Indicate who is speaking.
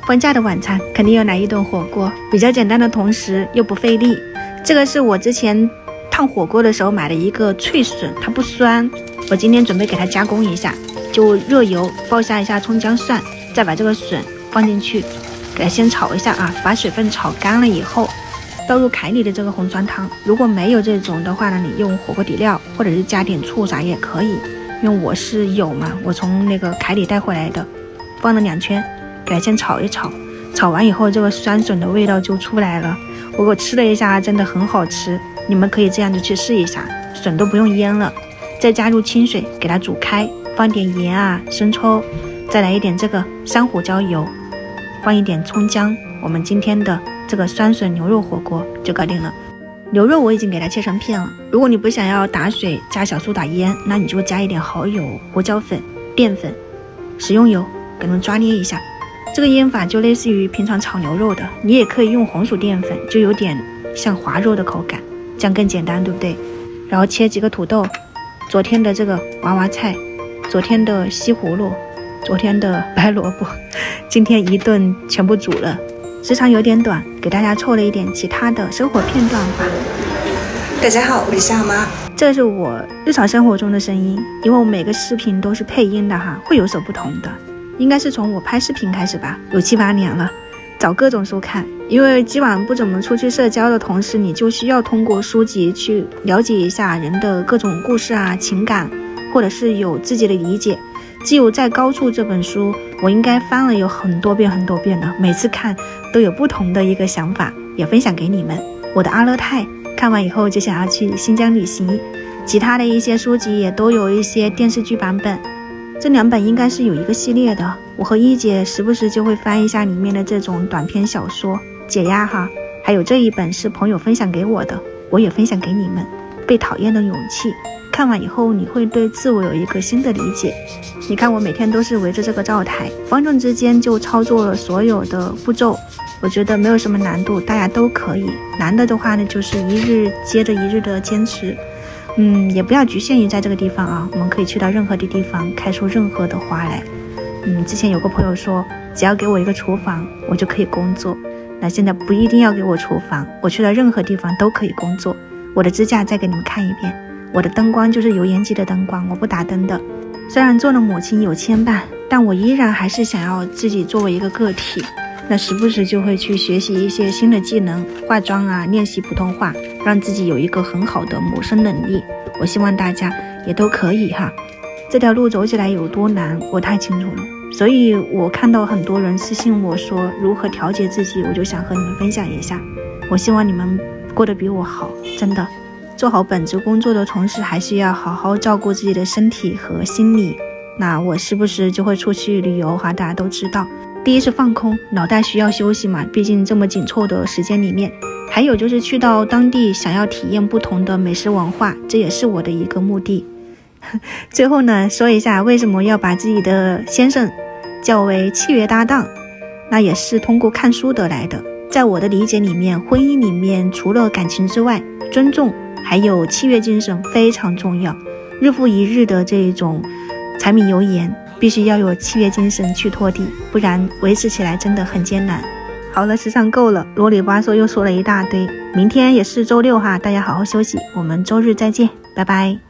Speaker 1: 放假的晚餐肯定要来一顿火锅，比较简单的同时又不费力。这个是我之前烫火锅的时候买的一个脆笋，它不酸，我今天准备给它加工一下，就热油爆下一下葱姜蒜，再把这个笋放进去，给它先炒一下啊，把水分炒干了以后倒入凯里的这个红酸汤。如果没有这种的话呢，你用火锅底料或者是加点醋啥也可以，因为我是有嘛，我从那个凯里带回来的，放了2圈，给它先炒一炒，炒完以后这个酸笋的味道就出来了。我吃了一下，真的很好吃，你们可以这样子去试一下，笋都不用腌了，再加入清水给它煮开，放点盐啊、生抽，再来一点这个山胡椒油，放一点葱姜，我们今天的这个酸笋牛肉火锅就搞定了。牛肉我已经给它切成片了，如果你不想要打水加小苏打腌，那你就加一点蚝油、胡椒粉、淀粉、食用油，给它们抓捏一下。这个腌法就类似于平常炒牛肉的，你也可以用红薯淀粉，就有点像滑肉的口感，这样更简单，对不对？然后切几个土豆，昨天的这个娃娃菜，昨天的西葫芦，昨天的白萝卜，今天一顿全部煮了。时长有点短，给大家凑了一点其他的生活片段吧。大家好，我是夏妈，这是我日常生活中的声音，因为我每个视频都是配音的哈，会有所不同的。应该是从我拍视频开始吧，有7、8年了，找各种书看，因为基本上不怎么出去社交的同时，你就需要通过书籍去了解一下人的各种故事啊、情感，或者是有自己的理解。只有在高处这本书，我应该翻了有很多遍了，每次看都有不同的一个想法，也分享给你们。我的阿勒泰看完以后就想要去新疆旅行，其他的一些书籍也都有一些电视剧版本。这2本应该是有一个系列的，我和一姐时不时就会翻一下里面的这种短篇小说解压哈。还有这一本是朋友分享给我的，我也分享给你们，被讨厌的勇气。看完以后你会对自我有一个新的理解。你看我每天都是围着这个灶台，方正之间就操作了所有的步骤，我觉得没有什么难度，大家都可以。难的话呢，就是一日接着一日的坚持。也不要局限于在这个地方啊，我们可以去到任何的地方，开出任何的花来。之前有个朋友说，只要给我一个厨房，我就可以工作。那现在不一定要给我厨房，我去到任何地方都可以工作。我的支架再给你们看一遍，我的灯光就是油烟机的灯光，我不打灯的。虽然做了母亲有牵绊，但我依然还是想要自己作为一个个体。那时不时就会去学习一些新的技能，化妆啊，练习普通话，让自己有一个很好的谋生能力。我希望大家也都可以哈。这条路走起来有多难，我太清楚了。所以我看到很多人私信我说如何调节自己，我就想和你们分享一下。我希望你们过得比我好，真的。做好本职工作的同时，还是要好好照顾自己的身体和心理。那我时不时就会出去旅游哈，大家都知道。第一是放空，脑袋需要休息嘛，毕竟这么紧凑的时间里面。还有就是去到当地，想要体验不同的美食文化，这也是我的一个目的。最后呢，说一下为什么要把自己的先生叫为契约搭档，那也是通过看书得来的。在我的理解里面，婚姻里面除了感情之外，尊重还有契约精神非常重要。日复一日的这种柴米油盐，必须要有契约精神去拖地，不然维持起来真的很艰难。好了，时长够了，啰里吧嗦又说了一大堆。明天也是周六哈，大家好好休息，我们周日再见，拜拜。